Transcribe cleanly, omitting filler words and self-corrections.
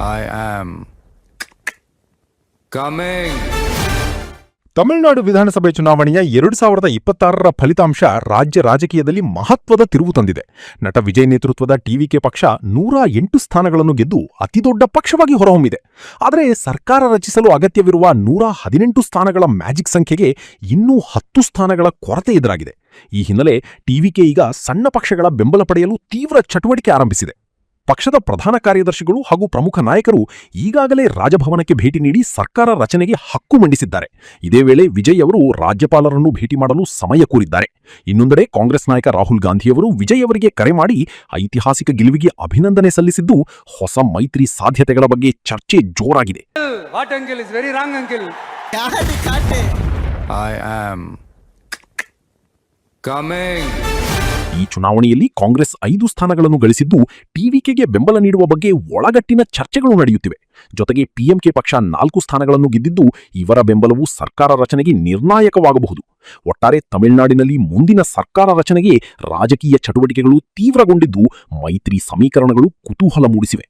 I am coming. Tamil Nadu ವಿಧಾನಸಭೆ ಚುನಾವಣೆಯ 2026ರ ಫಲಿತಾಂಶ ರಾಜ್ಯ ರಾಜಕೀಯದಲ್ಲಿ ಮಹತ್ವದ ತಿರುವು ತಂದಿದೆ. ನಟ ವಿಜಯ್ ನೇತೃತ್ವದ ಟಿವಿಕೆ ಪಕ್ಷ 108 ಸ್ಥಾನಗಳನ್ನು ಗೆದ್ದು ಅತಿದೊಡ್ಡ ಪಕ್ಷವಾಗಿ ಹೊರಹೊಮ್ಮಿದೆ. ಆದರೆ ಸರ್ಕಾರ ರಚಿಸಲು ಅಗತ್ಯವಿರುವ 118 ಸ್ಥಾನಗಳ ಮ್ಯಾಜಿಕ್ ಸಂಖ್ಯೆಗೆ ಇನ್ನೂ 10 ಸ್ಥಾನಗಳ ಕೊರತೆ ಎದುರಾಗಿದೆ. ಈ ಹಿನ್ನೆಲೆ ಟಿವಿಕೆ ಈಗ ಸಣ್ಣ ಪಕ್ಷಗಳ ಬೆಂಬಲ ಪಡೆಯಲು ತೀವ್ರ ಚಟುವಟಿಕೆ ಆರಂಭಿಸಿದೆ. ಪಕ್ಷದ ಪ್ರಧಾನ ಕಾರ್ಯದರ್ಶಿಗಳು ಹಾಗೂ ಪ್ರಮುಖ ನಾಯಕರು ಈಗಾಗಲೇ ರಾಜಭವನಕ್ಕೆ ಭೇಟಿ ನೀಡಿ ಸರ್ಕಾರ ರಚನೆಗೆ ಹಕ್ಕು ಮಂಡಿಸಿದ್ದಾರೆ. ಇದೇ ವೇಳೆ ವಿಜಯ್ ಅವರು ರಾಜ್ಯಪಾಲರನ್ನು ಭೇಟಿ ಮಾಡಲು ಸಮಯ ಕೋರಿದ್ದಾರೆ. ಇನ್ನೊಂದೆಡೆ ಕಾಂಗ್ರೆಸ್ ನಾಯಕ ರಾಹುಲ್ ಗಾಂಧಿಯವರು ವಿಜಯ್ ಅವರಿಗೆ ಕರೆ ಮಾಡಿ ಐತಿಹಾಸಿಕ ಗೆಲುವಿಗೆ ಅಭಿನಂದನೆ ಸಲ್ಲಿಸಿದ್ದು, ಹೊಸ ಮೈತ್ರಿ ಸಾಧ್ಯತೆಗಳ ಬಗ್ಗೆ ಚರ್ಚೆ ಜೋರಾಗಿದೆ. I am coming. ಈ ಚುನಾವಣೆಯಲ್ಲಿ ಕಾಂಗ್ರೆಸ್ 5 ಸ್ಥಾನಗಳನ್ನು ಗಳಿಸಿದ್ದು, ಟಿವಿಕೆಗೆ ಬೆಂಬಲ ನೀಡುವ ಬಗ್ಗೆ ಒಳಗಟ್ಟಿನ ಚರ್ಚೆಗಳು ನಡೆಯುತ್ತಿವೆ. ಜೊತೆಗೆ ಪಿಎಂಕೆ ಪಕ್ಷ 4 ಸ್ಥಾನಗಳನ್ನು ಗೆದ್ದಿದ್ದು, ಇವರ ಬೆಂಬಲವು ಸರ್ಕಾರ ರಚನೆಗೆ ನಿರ್ಣಾಯಕವಾಗಬಹುದು. ಒಟ್ಟಾರೆ ತಮಿಳುನಾಡಿನಲ್ಲಿ ಮುಂದಿನ ಸರ್ಕಾರ ರಚನೆಗೆ ರಾಜಕೀಯ ಚಟುವಟಿಕೆಗಳು ತೀವ್ರಗೊಂಡಿದ್ದು, ಮೈತ್ರಿ ಸಮೀಕರಣಗಳು ಕುತೂಹಲ ಮೂಡಿಸಿವೆ.